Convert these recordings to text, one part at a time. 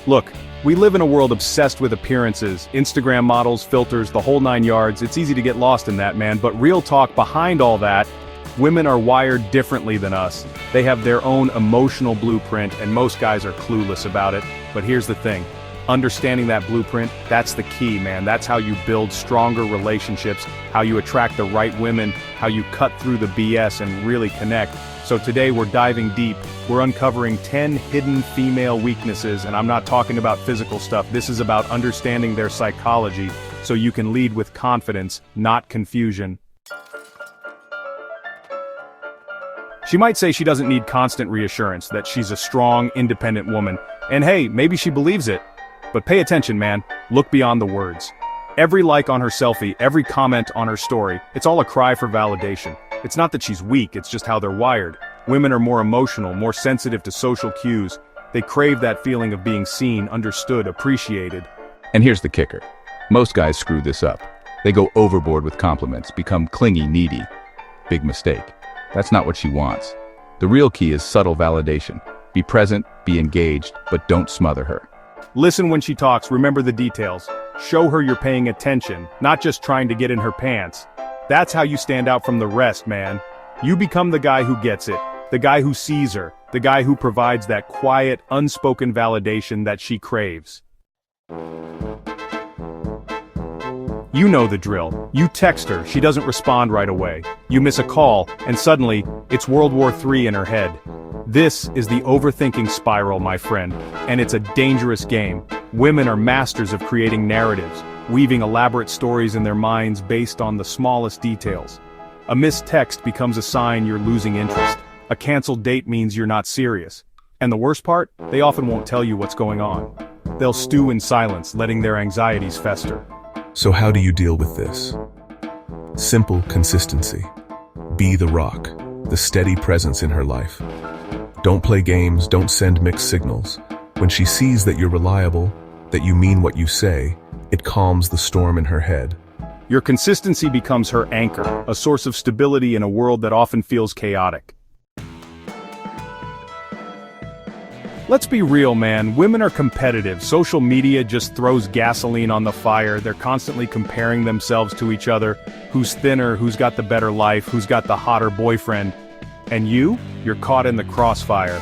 Look, we live in a world obsessed with appearances, Instagram models, filters, the whole 9 yards. It's easy to get lost in that, man, but real talk behind all that, women are wired differently than us. They have their own emotional blueprint, and most guys are clueless about it. But here's the thing. Understanding that blueprint, that's the key, man. That's how you build stronger relationships, how you attract the right women, how you cut through the BS and really connect. So today we're diving deep. We're uncovering 10 hidden female weaknesses, and I'm not talking about physical stuff. This is about understanding their psychology, so you can lead with confidence, not confusion. She might say she doesn't need constant reassurance, that she's a strong, independent woman. And hey, maybe she believes it. But pay attention, man. Look beyond the words. Every like on her selfie, every comment on her story, it's all a cry for validation. It's not that she's weak, it's just how they're wired. Women are more emotional, more sensitive to social cues. They crave that feeling of being seen, understood, appreciated. And here's the kicker. Most guys screw this up. They go overboard with compliments, become clingy, needy. Big mistake. That's not what she wants. The real key is subtle validation. Be present, be engaged, but don't smother her. Listen when she talks, remember the details. Show her you're paying attention, not just trying to get in her pants. That's how you stand out from the rest, man. You become the guy who gets it, the guy who sees her, the guy who provides that quiet, unspoken validation that she craves. You know the drill. You text her, she doesn't respond right away. You miss a call, and suddenly, it's World War III in her head. This is the overthinking spiral, my friend, and it's a dangerous game. Women are masters of creating narratives, weaving elaborate stories in their minds based on the smallest details. A missed text becomes a sign you're losing interest. A canceled date means you're not serious. And the worst part? They often won't tell you what's going on. They'll stew in silence, letting their anxieties fester. So how do you deal with this? Simple consistency. Be the rock, the steady presence in her life. Don't play games, don't send mixed signals. When she sees that you're reliable, that you mean what you say, it calms the storm in her head. Your consistency becomes her anchor, a source of stability in a world that often feels chaotic. Let's be real, man. Women are competitive. Social media just throws gasoline on the fire. They're constantly comparing themselves to each other. Who's thinner, who's got the better life, who's got the hotter boyfriend. And you're caught in the crossfire.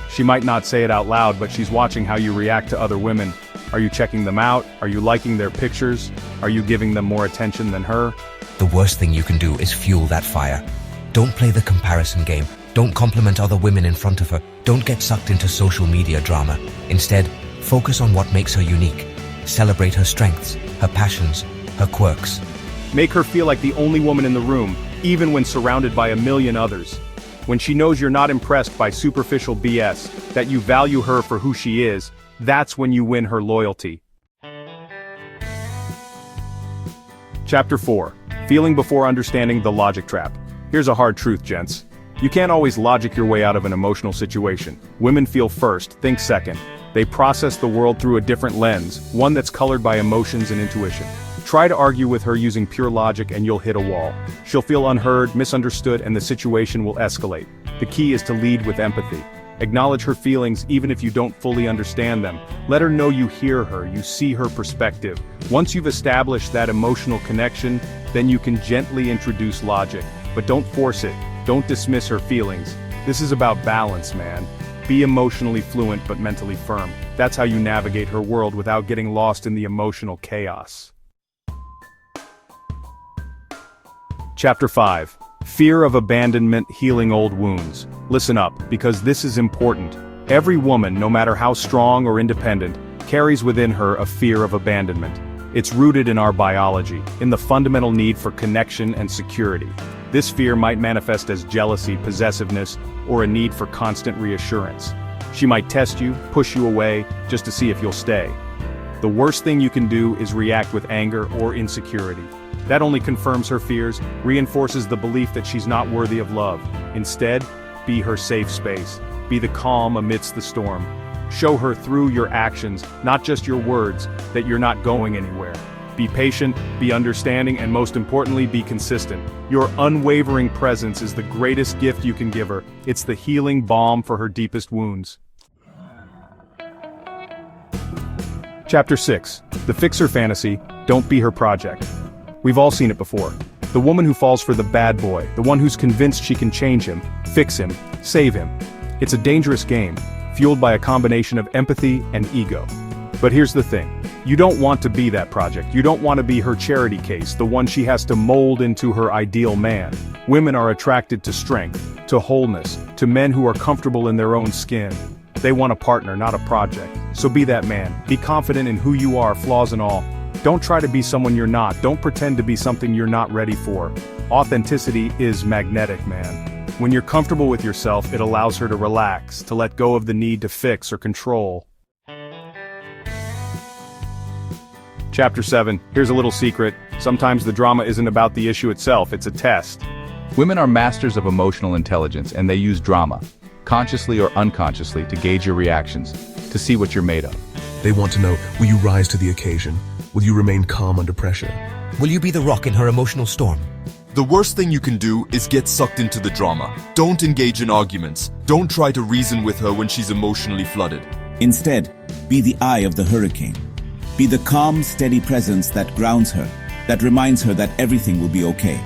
She might not say it out loud, but she's watching how you react to other women. Are you checking them out? Are you liking their pictures? Are you giving them more attention than her? The worst thing you can do is fuel that fire. Don't play the comparison game. Don't compliment other women in front of her. Don't get sucked into social media drama. Instead, focus on what makes her unique. Celebrate her strengths, her passions, her quirks. Make her feel like the only woman in the room, even when surrounded by a million others. When she knows you're not impressed by superficial BS, that you value her for who she is, that's when you win her loyalty. Chapter 4. Feeling before understanding the logic trap. Here's a hard truth, gents. You can't always logic your way out of an emotional situation. Women feel first, think second. They process the world through a different lens, one that's colored by emotions and intuition. Try to argue with her using pure logic and you'll hit a wall. She'll feel unheard, misunderstood, and the situation will escalate. The key is to lead with empathy. Acknowledge her feelings even if you don't fully understand them. Let her know you hear her, you see her perspective. Once you've established that emotional connection, then you can gently introduce logic. But don't force it. Don't dismiss her feelings. This is about balance, man. Be emotionally fluent but mentally firm. That's how you navigate her world without getting lost in the emotional chaos. Chapter 5. Fear of abandonment, healing old wounds. Listen up, because this is important. Every woman, no matter how strong or independent, carries within her a fear of abandonment. It's rooted in our biology, in the fundamental need for connection and security. This fear might manifest as jealousy, possessiveness, or a need for constant reassurance. She might test you, push you away, just to see if you'll stay. The worst thing you can do is react with anger or insecurity. That only confirms her fears, reinforces the belief that she's not worthy of love. Instead, be her safe space. Be the calm amidst the storm. Show her through your actions, not just your words, that you're not going anywhere. Be patient, be understanding, and most importantly, be consistent. Your unwavering presence is the greatest gift you can give her. It's the healing balm for her deepest wounds. Chapter 6. The fixer fantasy, don't be her project. We've all seen it before. The woman who falls for the bad boy, the one who's convinced she can change him, fix him, save him. It's a dangerous game, fueled by a combination of empathy and ego. But here's the thing. You don't want to be that project. You don't want to be her charity case, the one she has to mold into her ideal man. Women are attracted to strength, to wholeness, to men who are comfortable in their own skin. They want a partner, not a project. So be that man. Be confident in who you are, flaws and all. Don't try to be someone you're not. Don't pretend to be something you're not ready for. Authenticity is magnetic, man. When you're comfortable with yourself, it allows her to relax, to let go of the need to fix or control. Chapter 7. Here's a little secret. Sometimes the drama isn't about the issue itself, it's a test. Women are masters of emotional intelligence, and they use drama, consciously or unconsciously, to gauge your reactions, to see what you're made of. They want to know, will you rise to the occasion? Will you remain calm under pressure? Will you be the rock in her emotional storm? The worst thing you can do is get sucked into the drama. Don't engage in arguments. Don't try to reason with her when she's emotionally flooded. Instead, be the eye of the hurricane. Be the calm, steady presence that grounds her, that reminds her that everything will be okay.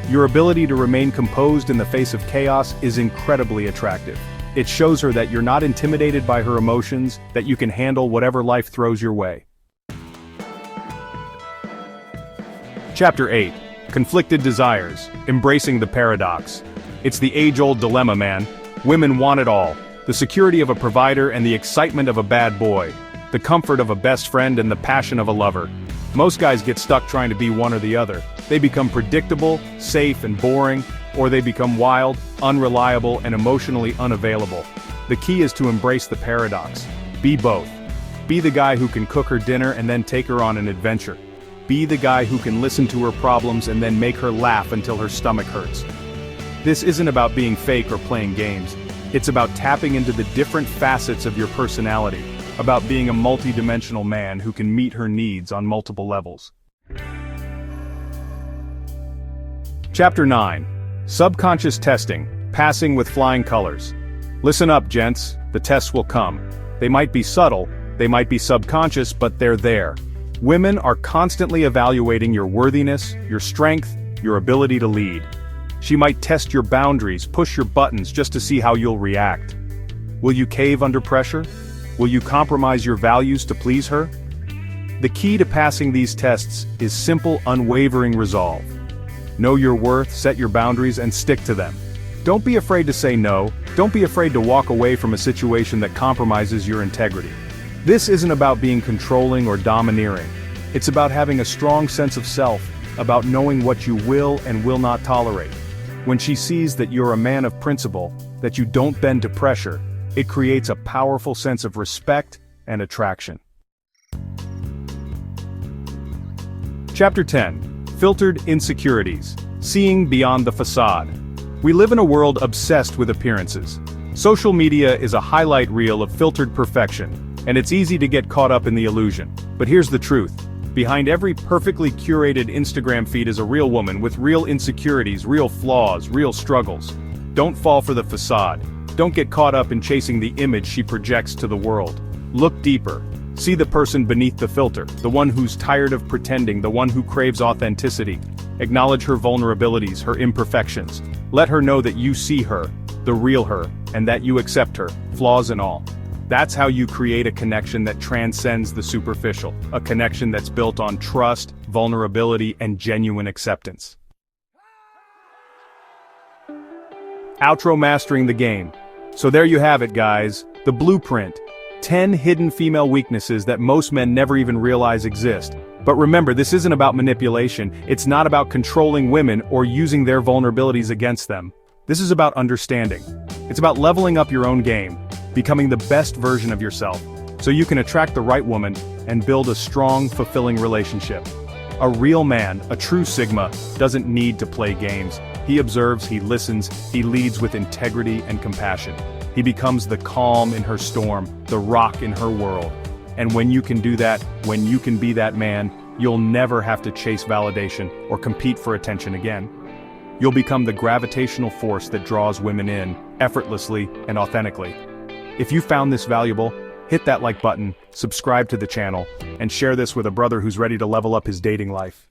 Your ability to remain composed in the face of chaos is incredibly attractive. It shows her that you're not intimidated by her emotions, that you can handle whatever life throws your way. Chapter 8. Conflicted desires, embracing the paradox. It's the age-old dilemma, man. Women want it all. The security of a provider and the excitement of a bad boy. The comfort of a best friend and the passion of a lover. Most guys get stuck trying to be one or the other. They become predictable, safe and boring, or they become wild, unreliable and emotionally unavailable. The key is to embrace the paradox. Be both. Be the guy who can cook her dinner and then take her on an adventure. Be the guy who can listen to her problems and then make her laugh until her stomach hurts. This isn't about being fake or playing games. It's about tapping into the different facets of your personality, about being a multi-dimensional man who can meet her needs on multiple levels. Chapter 9. Subconscious testing, passing with flying colors. Listen up, gents, the tests will come. They might be subtle, they might be subconscious, but they're there. Women are constantly evaluating your worthiness, your strength, your ability to lead. She might test your boundaries, push your buttons just to see how you'll react. Will you cave under pressure? Will you compromise your values to please her? The key to passing these tests is simple, unwavering resolve. Know your worth, set your boundaries, and stick to them. Don't be afraid to say no. Don't be afraid to walk away from a situation that compromises your integrity. This isn't about being controlling or domineering. It's about having a strong sense of self, about knowing what you will and will not tolerate. When she sees that you're a man of principle, that you don't bend to pressure, it creates a powerful sense of respect and attraction. Chapter 10. Filtered insecurities, seeing beyond the facade. We live in a world obsessed with appearances. Social media is a highlight reel of filtered perfection, and it's easy to get caught up in the illusion. But here's the truth. Behind every perfectly curated Instagram feed is a real woman with real insecurities, real flaws, real struggles. Don't fall for the facade. Don't get caught up in chasing the image she projects to the world. Look deeper. See the person beneath the filter, the one who's tired of pretending, the one who craves authenticity. Acknowledge her vulnerabilities, her imperfections. Let her know that you see her, the real her, and that you accept her, flaws and all. That's how you create a connection that transcends the superficial, a connection that's built on trust, vulnerability, and genuine acceptance. Outro: mastering the game. So there you have it, guys, the blueprint. 10 hidden female weaknesses that most men never even realize exist. But remember, this isn't about manipulation, it's not about controlling women or using their vulnerabilities against them. This is about understanding. It's about leveling up your own game, becoming the best version of yourself, so you can attract the right woman and build a strong, fulfilling relationship. A real man, a true Sigma, doesn't need to play games. He observes, he listens, he leads with integrity and compassion. He becomes the calm in her storm, the rock in her world. And when you can do that, when you can be that man, you'll never have to chase validation or compete for attention again. You'll become the gravitational force that draws women in, effortlessly and authentically. If you found this valuable, hit that like button, subscribe to the channel, and share this with a brother who's ready to level up his dating life.